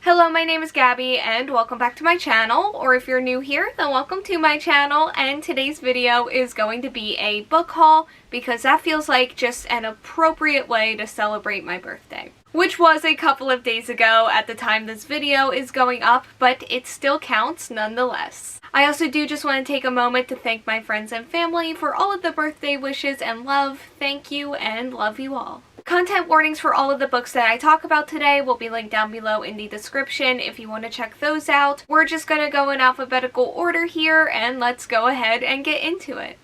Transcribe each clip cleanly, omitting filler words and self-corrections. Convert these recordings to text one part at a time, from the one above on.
Hello, my name is Gabby and welcome back to my channel, or if you're new here, then welcome to my channel, and today's video is going to be a book haul because that feels like just an appropriate way to celebrate my birthday. Which was a couple of days ago at the time this video is going up, but it still counts nonetheless. I also do just want to take a moment to thank my friends and family for all of the birthday wishes and love. Thank you and love you all. Content warnings for all of the books that I talk about today will be linked down below in the description if you want to check those out. We're just going to go in alphabetical order here, and let's go ahead and get into it.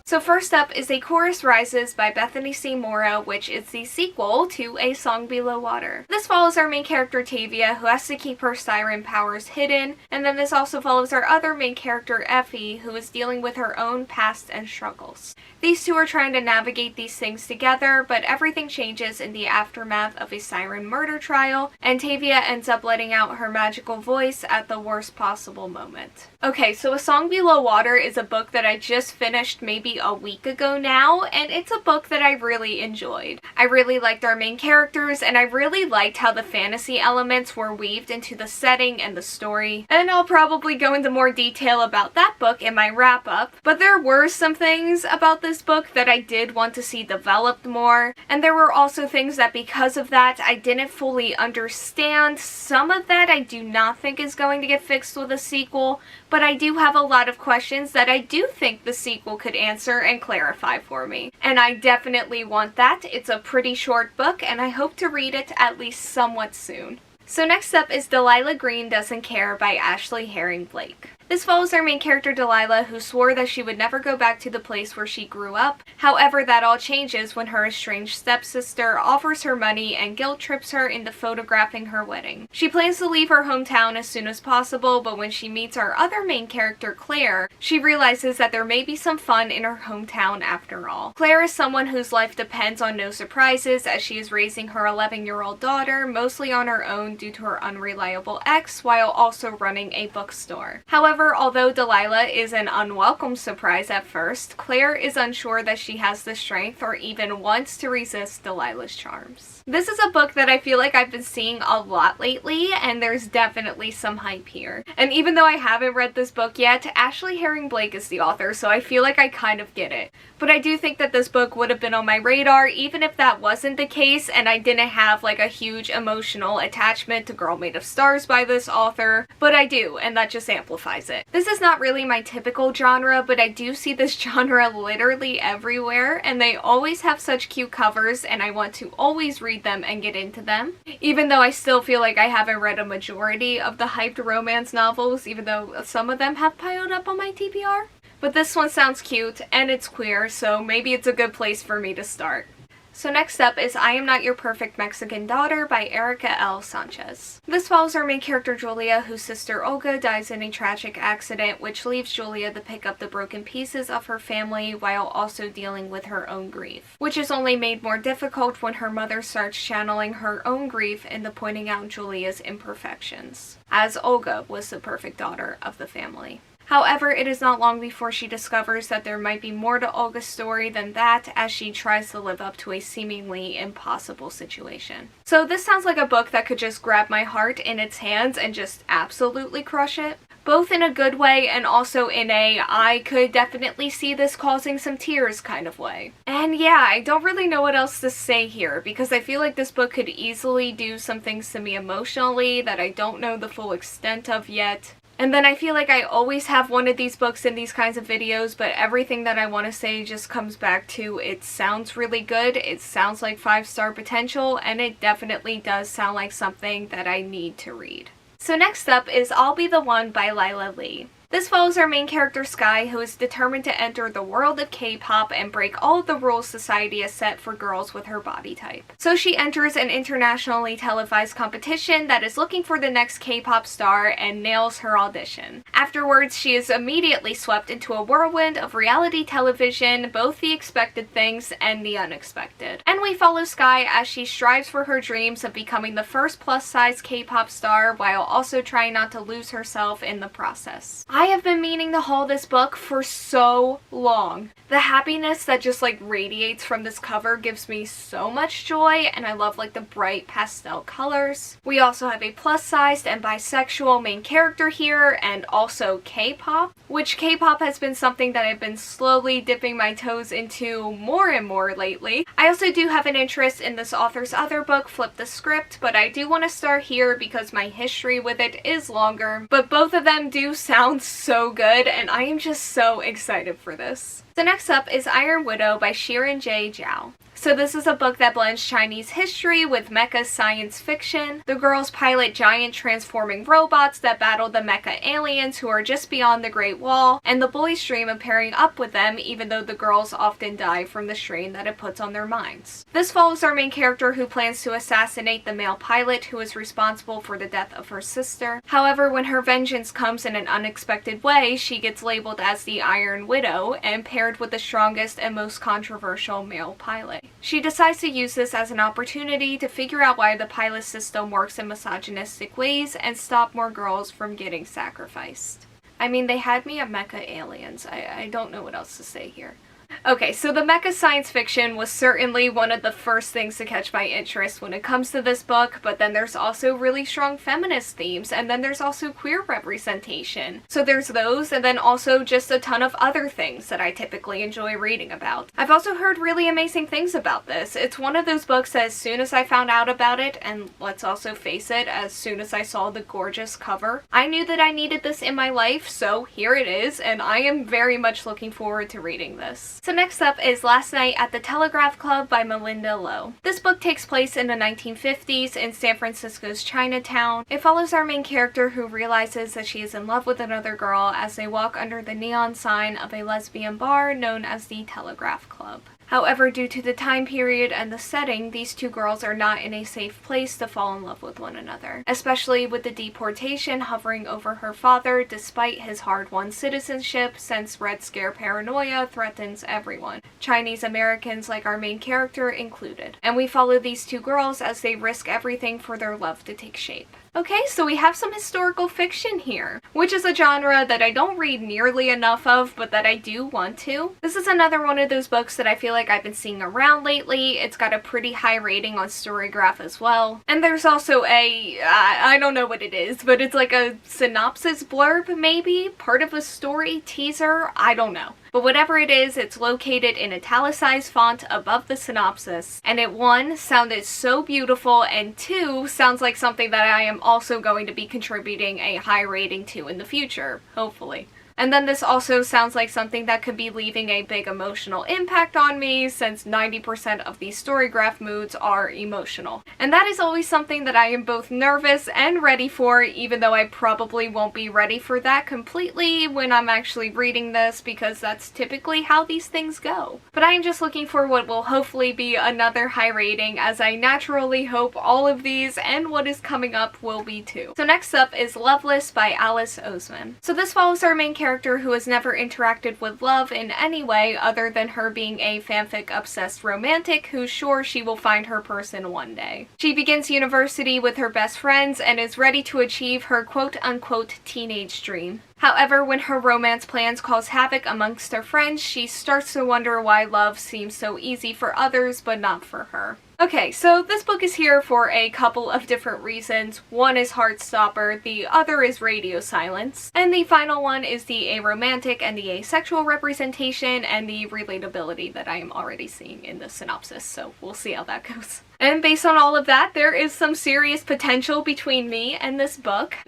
So first up is A Chorus Rises by Bethany C. Morrow, which is the sequel to A Song Below Water. This follows our main character Tavia, who has to keep her siren powers hidden, and then this also follows our other main character Effie, who is dealing with her own past and struggles. These two are trying to navigate these things together, but everything changes in the aftermath of a siren murder trial, and Tavia ends up letting out her magical voice at the worst possible moment. Okay, so A Song Below Water is a book that I just finished maybe a week ago now, and it's a book that I really enjoyed. I really liked our main characters, and I really liked how the fantasy elements were weaved into the setting and the story, and I'll probably go into more detail about that book in my wrap-up, but there were some things about this book that I did want to see developed more, and there were also things that because of that I didn't fully understand. Some of that I do not think is going to get fixed with a sequel, but I do have a lot of questions that I do think the sequel could answer and clarify for me. And I definitely want that. It's a pretty short book, and I hope to read it at least somewhat soon. So next up is Delilah Green Doesn't Care by Ashley Herring Blake. This follows our main character Delilah, who swore that she would never go back to the place where she grew up. However, that all changes when her estranged stepsister offers her money and guilt trips her into photographing her wedding. She plans to leave her hometown as soon as possible, but when she meets our other main character, Claire, she realizes that there may be some fun in her hometown after all. Claire is someone whose life depends on no surprises, as she is raising her 11-year-old daughter mostly on her own due to her unreliable ex, while also running a bookstore. However, although Delilah is an unwelcome surprise at first, Claire is unsure that she has the strength or even wants to resist Delilah's charms. This is a book that I feel like I've been seeing a lot lately, and there's definitely some hype here. And even though I haven't read this book yet, Ashley Herring Blake is the author, so I feel like I kind of get it. But I do think that this book would have been on my radar even if that wasn't the case and I didn't have like a huge emotional attachment to Girl Made of Stars by this author, but I do, and that just amplifies it. This is not really my typical genre, but I do see this genre literally everywhere, and they always have such cute covers, and I want to always read them and get into them. Even though I still feel like I haven't read a majority of the hyped romance novels, even though some of them have piled up on my TBR. But this one sounds cute, and it's queer, so maybe it's a good place for me to start. So next up is I Am Not Your Perfect Mexican Daughter by Erika L. Sánchez. This follows our main character Julia, whose sister Olga dies in a tragic accident, which leaves Julia to pick up the broken pieces of her family while also dealing with her own grief, which is only made more difficult when her mother starts channeling her own grief into pointing out Julia's imperfections, as Olga was the perfect daughter of the family. However, it is not long before she discovers that there might be more to Olga's story than that, as she tries to live up to a seemingly impossible situation. So this sounds like a book that could just grab my heart in its hands and just absolutely crush it. Both in a good way and also in a I could definitely see this causing some tears kind of way. And yeah, I don't really know what else to say here because I feel like this book could easily do some things to me emotionally that I don't know the full extent of yet. And then I feel like I always have one of these books in these kinds of videos, but everything that I want to say just comes back to it sounds really good, it sounds like 5-star potential, and it definitely does sound like something that I need to read. So next up is I'll Be the One by Lyla Lee. This follows our main character Sky, who is determined to enter the world of K-pop and break all of the rules society has set for girls with her body type. So she enters an internationally televised competition that is looking for the next K-pop star and nails her audition. Afterwards, she is immediately swept into a whirlwind of reality television, both the expected things and the unexpected. And we follow Sky as she strives for her dreams of becoming the first plus-size K-pop star while also trying not to lose herself in the process. I have been meaning to haul this book for so long. The happiness that just like radiates from this cover gives me so much joy, and I love like the bright pastel colors. We also have a plus-sized and bisexual main character here, and also K-pop, which K-pop has been something that I've been slowly dipping my toes into more and more lately. I also do have an interest in this author's other book, Flip the Script, but I do want to start here because my history with it is longer. But both of them do sound so good, and I am just so excited for this. So next up is Iron Widow by Xiran Zhao. So this is a book that blends Chinese history with mecha science fiction. The girls pilot giant transforming robots that battle the mecha aliens who are just beyond the Great Wall, and the boys dream of pairing up with them even though the girls often die from the strain that it puts on their minds. This follows our main character who plans to assassinate the male pilot who is responsible for the death of her sister. However, when her vengeance comes in an unexpected way, she gets labeled as the Iron Widow and paired with the strongest and most controversial male pilot. She decides to use this as an opportunity to figure out why the pilot system works in misogynistic ways and stop more girls from getting sacrificed. I mean, they had me at mecha aliens. I don't know what else to say here. Okay, so the mecha science fiction was certainly one of the first things to catch my interest when it comes to this book, but then there's also really strong feminist themes, and then there's also queer representation. So there's those, and then also just a ton of other things that I typically enjoy reading about. I've also heard really amazing things about this. It's one of those books that as soon as I found out about it, and let's also face it, as soon as I saw the gorgeous cover, I knew that I needed this in my life, so here it is, and I am very much looking forward to reading this. So next up is Last Night at the Telegraph Club by Malinda Lo. This book takes place in the 1950s in San Francisco's Chinatown. It follows our main character who realizes that she is in love with another girl as they walk under the neon sign of a lesbian bar known as the Telegraph Club. However, due to the time period and the setting, these two girls are not in a safe place to fall in love with one another, especially with the deportation hovering over her father despite his hard-won citizenship, since Red Scare paranoia threatens everyone, Chinese Americans like our main character included. And we follow these two girls as they risk everything for their love to take shape. Okay, so we have some historical fiction here, which is a genre that I don't read nearly enough of, but that I do want to. This is another one of those books that I feel like I've been seeing around lately. It's got a pretty high rating on Storygraph as well. And there's also I don't know what it is, but it's like a synopsis blurb maybe? Part of a story teaser? I don't know. But whatever it is, it's located in italicized font above the synopsis. And it, 1, sounded so beautiful, and 2, sounds like something that I am also going to be contributing a high rating to in the future, hopefully. And then this also sounds like something that could be leaving a big emotional impact on me, since 90% of these Storygraph moods are emotional. And that is always something that I am both nervous and ready for, even though I probably won't be ready for that completely when I'm actually reading this, because that's typically how these things go. But I am just looking for what will hopefully be another high rating, as I naturally hope all of these and what is coming up will be too. So next up is Loveless by Alice Oseman. So this follows our main character who has never interacted with love in any way other than her being a fanfic-obsessed romantic who's sure she will find her person one day. She begins university with her best friends and is ready to achieve her quote-unquote teenage dream. However, when her romance plans cause havoc amongst her friends, she starts to wonder why love seems so easy for others but not for her. Okay, so this book is here for a couple of different reasons. One is Heartstopper, the other is Radio Silence, and the final one is the aromantic and the asexual representation and the relatability that I am already seeing in the synopsis, so we'll see how that goes. And based on all of that, there is some serious potential between me and this book.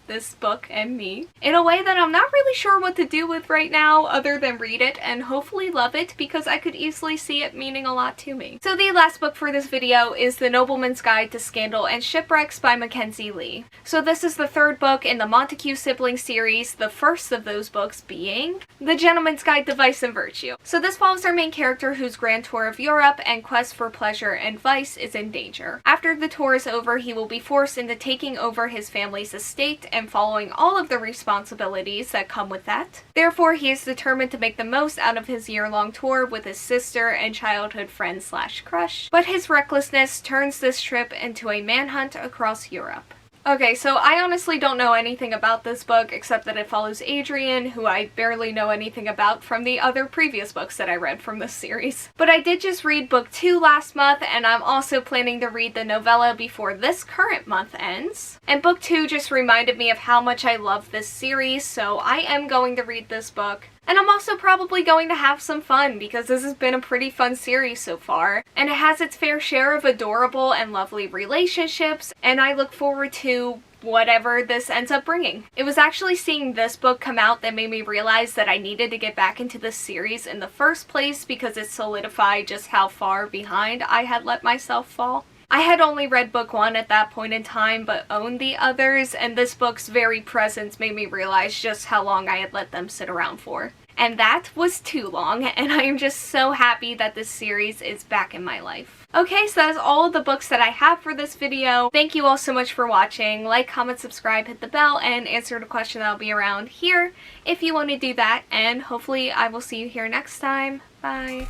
This book and me, in a way that I'm not really sure what to do with right now other than read it and hopefully love it, because I could easily see it meaning a lot to me. So the last book for this video is The Nobleman's Guide to Scandal and Shipwrecks by Mackenzie Lee. So this is the third book in the Montague Siblings series, the first of those books being The Gentleman's Guide to Vice and Virtue. So this follows our main character whose grand tour of Europe and quest for pleasure and vice is in danger. After the tour is over, he will be forced into taking over his family's estate and following all of the responsibilities that come with that. Therefore, he is determined to make the most out of his year-long tour with his sister and childhood friend / crush, but his recklessness turns this trip into a manhunt across Europe. Okay, so I honestly don't know anything about this book except that it follows Adrian, who I barely know anything about from the other previous books that I read from this series. But I did just read book 2 last month, and I'm also planning to read the novella before this current month ends. And book 2 just reminded me of how much I love this series, so I am going to read this book. And I'm also probably going to have some fun because this has been a pretty fun series so far. And it has its fair share of adorable and lovely relationships, and I look forward to whatever this ends up bringing. It was actually seeing this book come out that made me realize that I needed to get back into this series in the first place because it solidified just how far behind I had let myself fall. I had only read book 1 at that point in time, but owned the others, and this book's very presence made me realize just how long I had let them sit around for. And that was too long, and I am just so happy that this series is back in my life. Okay, so that's all of the books that I have for this video. Thank you all so much for watching. Like, comment, subscribe, hit the bell, and answer the question that'll be around here if you want to do that, and hopefully I will see you here next time. Bye!